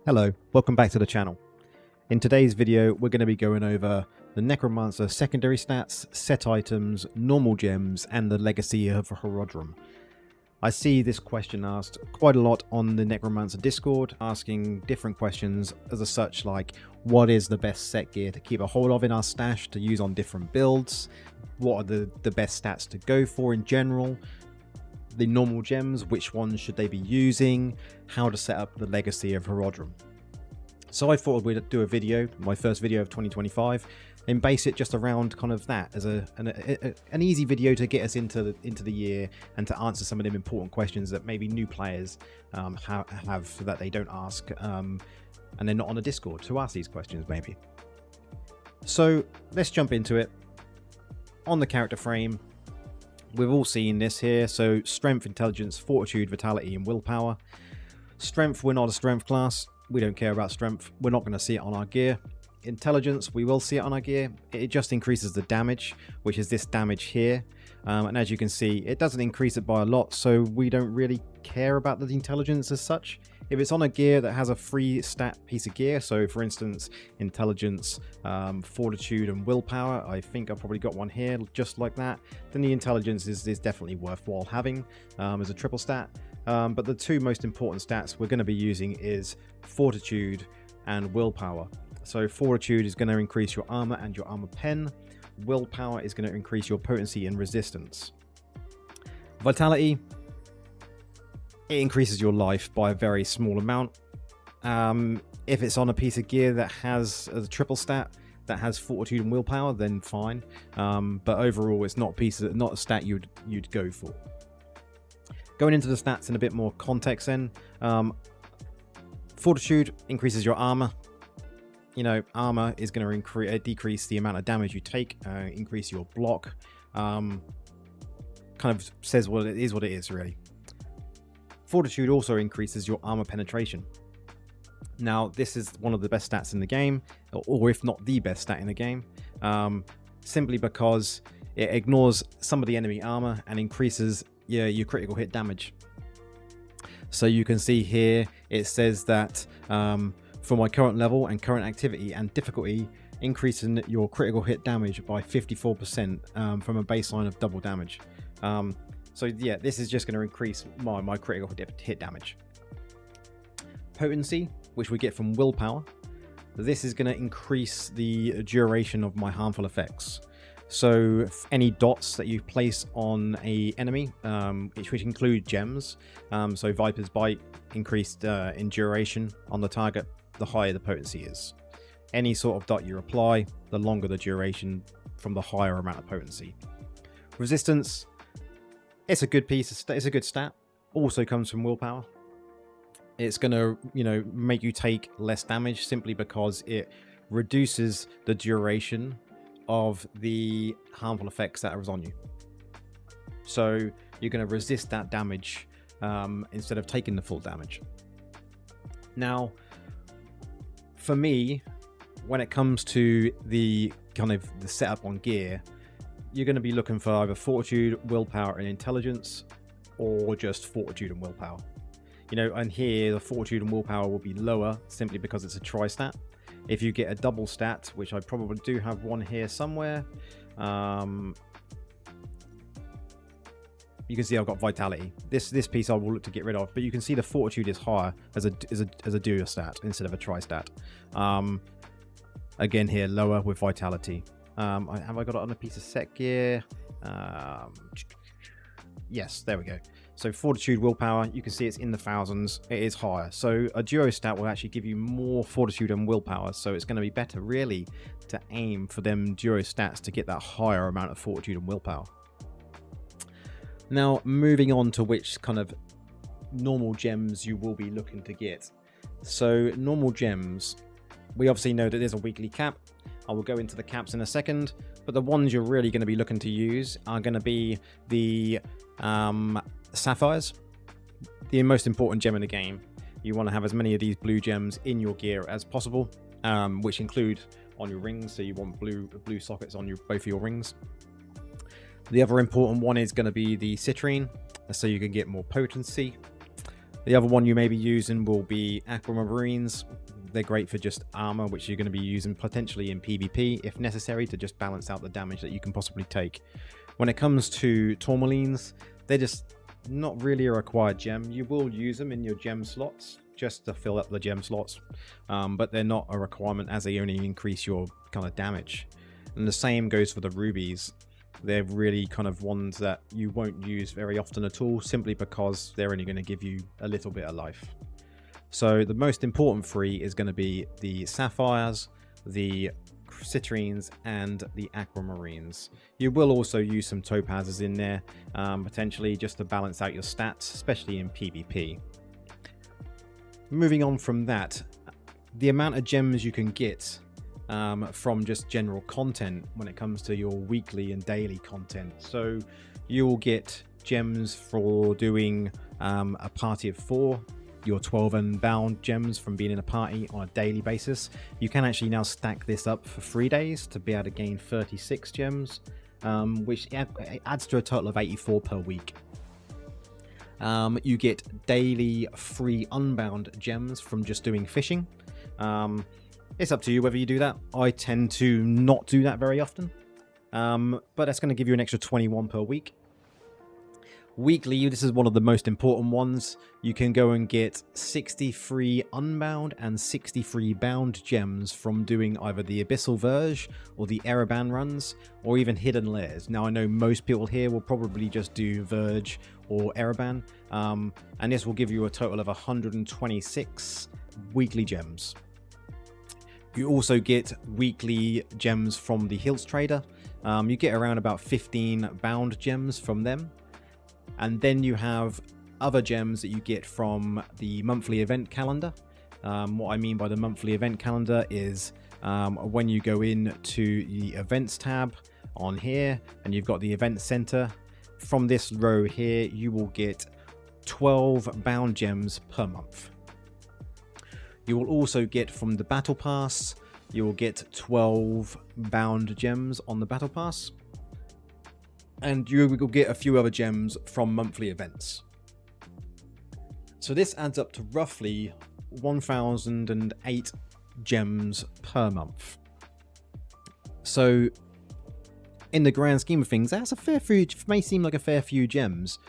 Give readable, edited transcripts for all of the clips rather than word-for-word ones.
Hello, welcome back to the channel. In today's video, we're going to be going over the Necromancer secondary stats, set items, normal gems, and the legacy of Horodrim. I see this question asked quite a lot on the Necromancer Discord, asking different questions as such like, what is the best set gear to keep a hold of in our stash to use on different builds? What are the best stats to go for in general? The normal gems, which ones should they be using, how to set up the legacy of Horodrim. So I thought we'd do a video, my first video of 2025, and base it just around kind of that as an easy video to get us into the year and to answer some of them important questions that maybe new players have that they don't ask, and they're not on a Discord to ask these questions maybe. So let's jump into it. On the character frame, we've all seen this here, so strength, intelligence, fortitude, vitality, and willpower. Strength, we're not a strength class. We don't care about strength. We're not going to see it on our gear. Intelligence, we will see it on our gear. It just increases the damage, which is this damage here. And as you can see, it doesn't increase it by a lot, so we don't really care about the intelligence as such. If it's on a gear that has a free stat piece of gear, so for instance, intelligence, fortitude, and willpower, I think I've probably got one here just like that, then the intelligence is definitely worthwhile having as a triple stat. But the two most important stats we're going to be using is fortitude and willpower. So fortitude is going to increase your armor and your armor pen. Willpower is going to increase your potency and resistance. Vitality, it increases your life by a very small amount. If it's on a piece of gear that has a triple stat that has fortitude and willpower, then fine. But overall, it's not a stat you'd go for. Going into the stats in a bit more context then, fortitude increases your armor. You know, armor is going to decrease the amount of damage you take, increase your block. Kind of says what it is really. Fortitude also increases your armor penetration. Now, this is one of the best stats in the game, or if not the best stat in the game, simply because it ignores some of the enemy armor and increases your critical hit damage. So you can see here, it says that for my current level and current activity and difficulty, increasing your critical hit damage by 54% from a baseline of double damage. So yeah, this is just going to increase my critical hit damage. Potency, which we get from willpower, this is going to increase the duration of my harmful effects. So any dots that you place on a enemy, which include gems, so Viper's Bite increased in duration on the target, the higher the potency is. Any sort of dot you apply, the longer the duration from the higher amount of potency. Resistance, it's a good piece. It's a good stat. Also comes from willpower. It's going to, make you take less damage simply because it reduces the duration of the harmful effects that are on you. So you're going to resist that damage instead of taking the full damage. Now, for me, when it comes to the setup on gear, you're going to be looking for either fortitude, willpower, and intelligence, or just fortitude and willpower. And here the fortitude and willpower will be lower simply because it's a tri-stat. If you get a double stat, which I probably do have one here somewhere, you can see I've got vitality. This piece I will look to get rid of, but you can see the fortitude is higher as a duo stat instead of a tri-stat. Again here, lower with vitality. Have I got it on a piece of set gear? Yes, there we go. So fortitude, willpower, you can see it's in the thousands. It is higher. So a duo stat will actually give you more fortitude and willpower. So it's going to be better really to aim for them duo stats to get that higher amount of fortitude and willpower. Now, moving on to which kind of normal gems you will be looking to get. So normal gems, we obviously know that there's a weekly cap. I will go into the caps in a second, but the ones you're really going to be looking to use are going to be the sapphires, the most important gem in the game. You want to have as many of these blue gems in your gear as possible, which include on your rings, so you want blue sockets on both of your rings. The other important one is going to be the citrine, so you can get more potency. The other one you may be using will be aquamarines. They're great for just armor, which you're going to be using potentially in PvP if necessary to just balance out the damage that you can possibly take. When it comes to tourmalines, they're just not really a required gem. You will use them in your gem slots just to fill up the gem slots, but they're not a requirement as they only increase your kind of damage. And the same goes for the rubies. They're really kind of ones that you won't use very often at all, simply because they're only going to give you a little bit of life. So the most important three is going to be the sapphires, the citrines, and the aquamarines. You will also use some topazes in there, potentially just to balance out your stats, especially in PvP. Moving on from that, the amount of gems you can get from just general content when it comes to your weekly and daily content. So you'll get gems for doing a party of 4, your 12 unbound gems from being in a party on a daily basis. You can actually now stack this up for 3 days to be able to gain 36 gems, which adds to a total of 84 per week. You get daily free unbound gems from just doing fishing. It's up to you whether you do that. I tend to not do that very often, but that's going to give you an extra 21 per week. Weekly, this is one of the most important ones. You can go and get 63 unbound and 63 bound gems from doing either the Abyssal Verge or the Ereban runs, or even Hidden Lairs. Now, I know most people here will probably just do Verge or Ereban, and this will give you a total of 126 weekly gems. You also get weekly gems from the Hills Trader. You get around about 15 bound gems from them. And then you have other gems that you get from the monthly event calendar. What I mean by the monthly event calendar is when you go into the events tab on here and you've got the event center, from this row here, you will get 12 bound gems per month. You will also get from the Battle Pass, you will get 12 bound gems on the Battle Pass. And you will get a few other gems from monthly events. So this adds up to roughly 1,008 gems per month. So in the grand scheme of things, that's a fair few. It may seem like a fair few gems,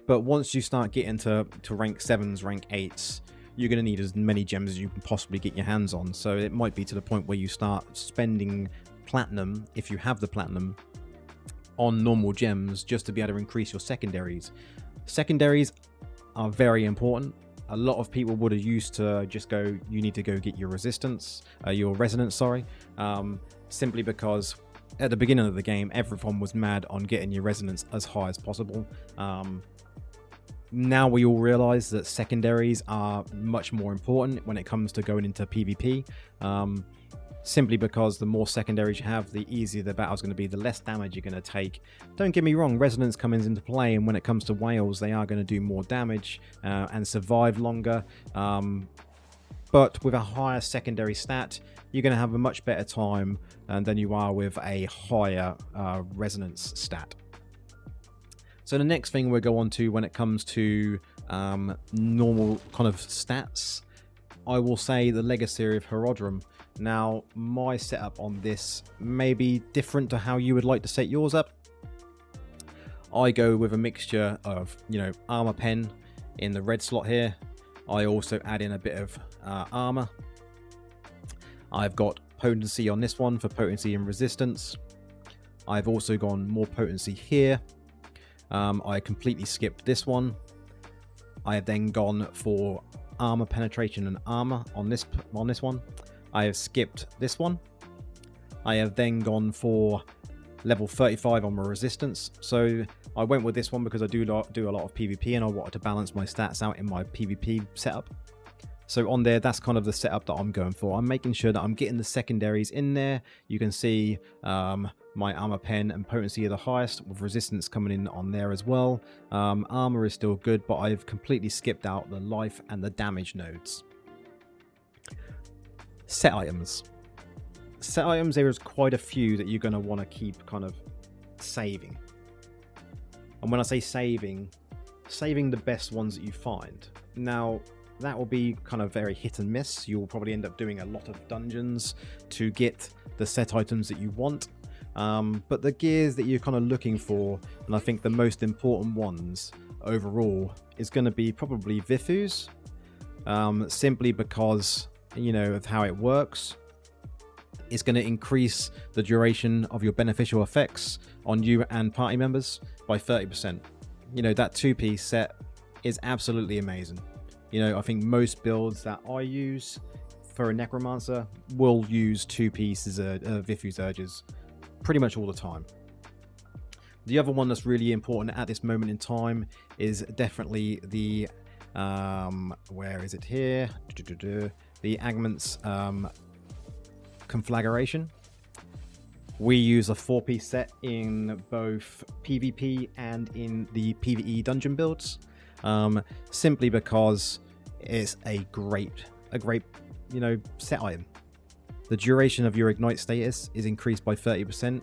but once you start getting to rank 7s, rank 8s, you're going to need as many gems as you can possibly get your hands on. So it might be to the point where you start spending platinum, if you have the platinum, on normal gems just to be able to increase your secondaries. Secondaries are very important. A lot of people would have used to just go, you need to go get your resistance, your resonance, sorry, simply because at the beginning of the game, everyone was mad on getting your resonance as high as possible. Now we all realize that secondaries are much more important when it comes to going into PvP. Simply because the more secondaries you have, the easier the battle's going to be, the less damage you're going to take. Don't get me wrong, resonance comes into play, and when it comes to whales, they are going to do more damage and survive longer. But with a higher secondary stat, you're going to have a much better time than you are with a higher resonance stat. So the next thing we'll go on to when it comes to normal kind of stats, I will say the Legacy of Herodrum. Now, my setup on this may be different to how you would like to set yours up. I go with a mixture of, armor pen in the red slot here. I also add in a bit of armor. I've got potency on this one for potency and resistance. I've also gone more potency here. I completely skipped this one. I have then gone for armor penetration and armor on this one. I have skipped this one. I have then gone for level 35 on my resistance. So I went with this one because I do a lot of PvP and I wanted to balance my stats out in my PvP setup. So on there, that's kind of the setup that I'm going for. I'm making sure that I'm getting the secondaries in there. You can see my armor pen and potency are the highest, with resistance coming in on there as well. Armor is still good, but I've completely skipped out the life and the damage nodes. Set items. Set items, there is quite a few that you're going to want to keep kind of saving. And when I say saving the best ones that you find. Now, that will be kind of very hit and miss. You'll probably end up doing a lot of dungeons to get the set items that you want. But the gears that you're kind of looking for, and I think the most important ones overall, is going to be probably Vifus, simply because, you know, of how it works. It's going to increase the duration of your beneficial effects on you and party members by 30%. You know, that two-piece set is absolutely amazing. You know, I think most builds that I use for a Necromancer will use two pieces of Vifus Urges pretty much all the time. The other one that's really important at this moment in time is definitely the where is it here? The Agment's Conflagration. We use a 4-piece set in both PvP and in the PvE dungeon builds, simply because it's a great you know, set item. The duration of your ignite status is increased by 30%.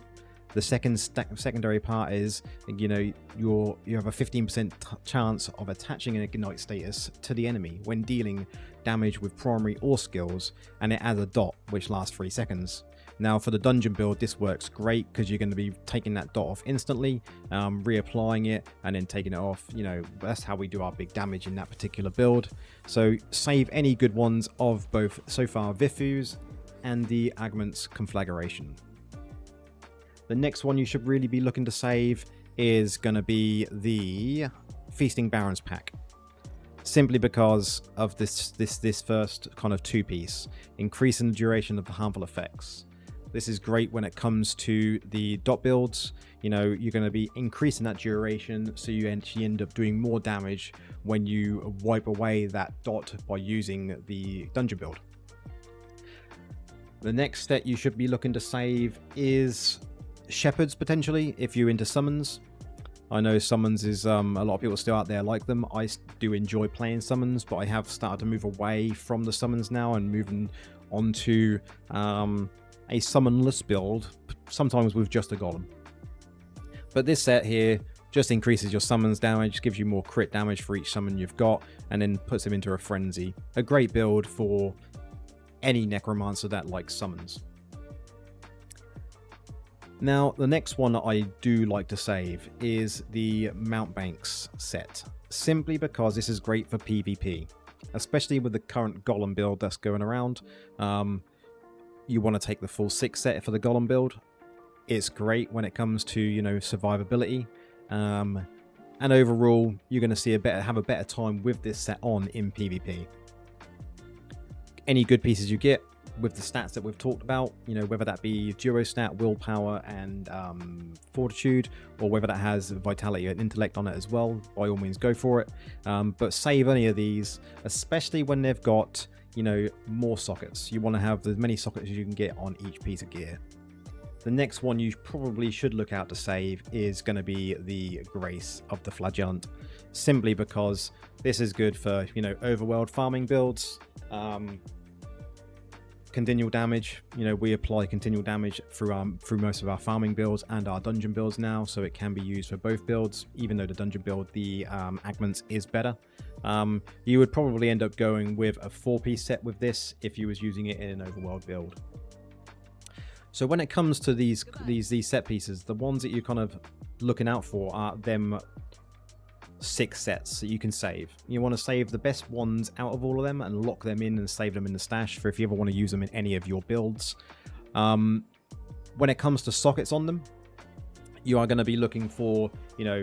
The secondary part is, you know, you have a 15% chance of attaching an ignite status to the enemy when dealing damage with primary or skills, and it adds a dot which lasts 3 seconds. Now for the dungeon build, this works great because you're going to be taking that dot off instantly, reapplying it, and then taking it off. You know, that's how we do our big damage in that particular build. So save any good ones of both so far Vifus and the Agment's Conflagration. The next one you should really be looking to save is going to be the Feasting Barons pack. Simply because of this first kind of two-piece, increasing the duration of the harmful effects. This is great when it comes to the dot builds. You know, you're going to be increasing that duration, so you actually end up doing more damage when you wipe away that dot by using the dungeon build. The next set you should be looking to save is Shepherds, potentially, if you're into summons. I know summons is, a lot of people still out there like them. I do enjoy playing summons, but I have started to move away from the summons now and moving on to a summonless build, sometimes with just a golem. But this set here just increases your summons damage, gives you more crit damage for each summon you've got, and then puts them into a frenzy. A great build for any Necromancer that likes summons. Now, the next one that I do like to save is the Mountebanks set, simply because this is great for PvP, especially with the current Golem build that's going around. You want to take the full 6 set for the Golem build. It's great when it comes to, you know, survivability, and overall you're going to see have a better time with this set on in PvP. Any good pieces you get with the stats that we've talked about, you know, whether that be Duro stat, willpower, and fortitude, or whether that has vitality and intellect on it as well, by all means go for it. But save any of these, especially when they've got, you know, more sockets. You want to have as many sockets as you can get on each piece of gear. The next one you probably should look out to save is going to be the Grace of the Flagellant, simply because this is good for, you know, overworld farming builds. Continual damage, you know, we apply continual damage through most of our farming builds and our dungeon builds now, so it can be used for both builds. Even though the dungeon build, the Agment's, is better, you would probably end up going with a 4-piece set with this if you was using it in an overworld build. So when it comes to these set pieces, the ones that you're kind of looking out for are them 6 sets that you can save. You want to save the best ones out of all of them and lock them in and save them in the stash for if you ever want to use them in any of your builds. When it comes to sockets on them, you are going to be looking for, you know,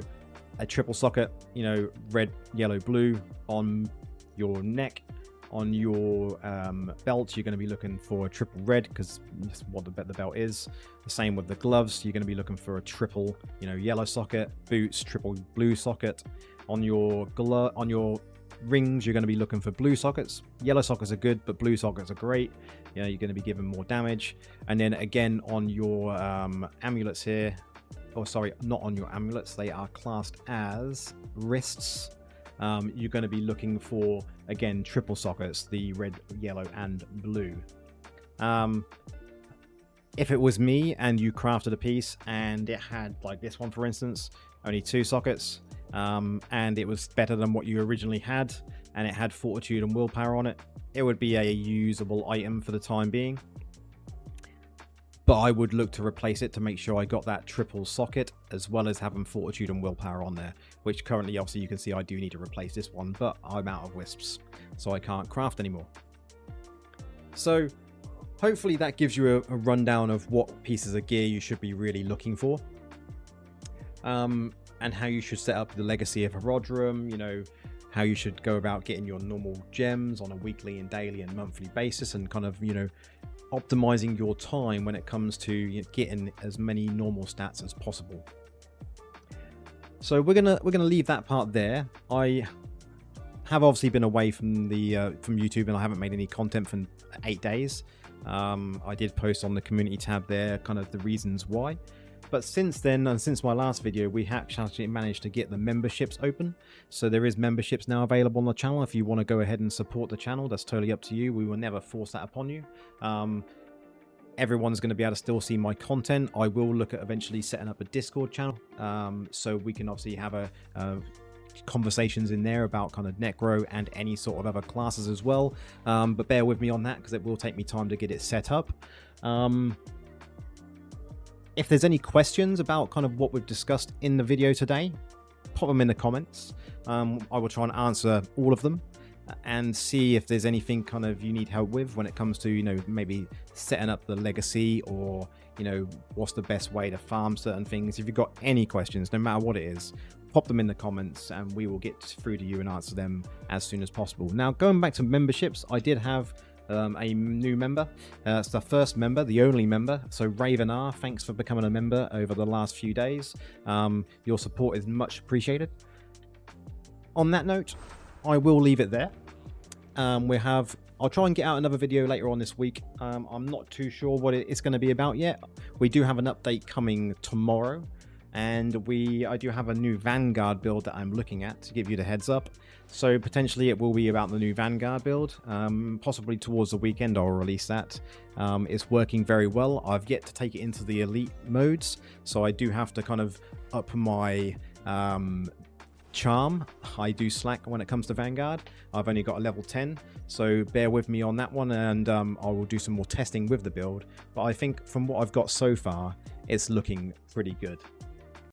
a triple socket, you know, red, yellow, blue on your neck. On your belt, you're going to be looking for a triple red because that's what the belt is. The same with the gloves, you're going to be looking for a triple, you know, yellow socket. Boots, triple blue socket. On your rings, you're going to be looking for blue sockets. Yellow sockets are good, but blue sockets are great. You know, you're going to be given more damage. And then again on your amulets here, oh sorry, not on your amulets, they are classed as wrists. You're going to be looking for, again, triple sockets, the red, yellow, and blue. If it was me and you crafted a piece and it had, like this one for instance, only 2 sockets, and it was better than what you originally had, and it had fortitude and willpower on it, it would be a usable item for the time being. But I would look to replace it to make sure I got that triple socket, as well as having fortitude and willpower on there, which currently, obviously, you can see I do need to replace this one, but I'm out of wisps, so I can't craft anymore. So hopefully that gives you a rundown of what pieces of gear you should be really looking for, and how you should set up the Legacy of Herodrum, you know, how you should go about getting your normal gems on a weekly and daily and monthly basis, and kind of, you know, optimizing your time when it comes to, you know, getting as many normal stats as possible. So we're gonna leave that part there. I have obviously been away from the from YouTube, and I haven't made any content for 8 days. I did post on the community tab there kind of the reasons why. But since then, and since my last video, we have actually managed to get the memberships open. So there is memberships now available on the channel. If you want to go ahead and support the channel, that's totally up to you. We will never force that upon you. Everyone's going to be able to still see my content. I will look at eventually setting up a Discord channel, so we can obviously have a conversations in there about kind of Necro and any sort of other classes as well. But bear with me on that, because it will take me time to get it set up. If there's any questions about kind of what we've discussed in the video today, pop them in the comments. I will try and answer all of them and see if there's anything kind of you need help with when it comes to, you know, maybe setting up the legacy, or, you know, what's the best way to farm certain things. If you've got any questions, no matter what it is, pop them in the comments and we will get through to you and answer them as soon as possible. Now, going back to memberships, I did have a new member. It's the first member, the only member. So Raven R, thanks for becoming a member over the last few days. Your support is much appreciated. On that note, I will leave it there. I'll try and get out another video later on this week. I'm not too sure what it's going to be about yet. We do have an update coming tomorrow, and I do have a new Vanguard build that I'm looking at, to give you the heads up. So potentially it will be about the new Vanguard build. Possibly towards the weekend I'll release that. It's working very well. I've yet to take it into the elite modes, so I do have to kind of up my charm. I do slack when it comes to Vanguard. I've only got a level 10, so bear with me on that one, and I will do some more testing with the build. But I think from what I've got so far, it's looking pretty good.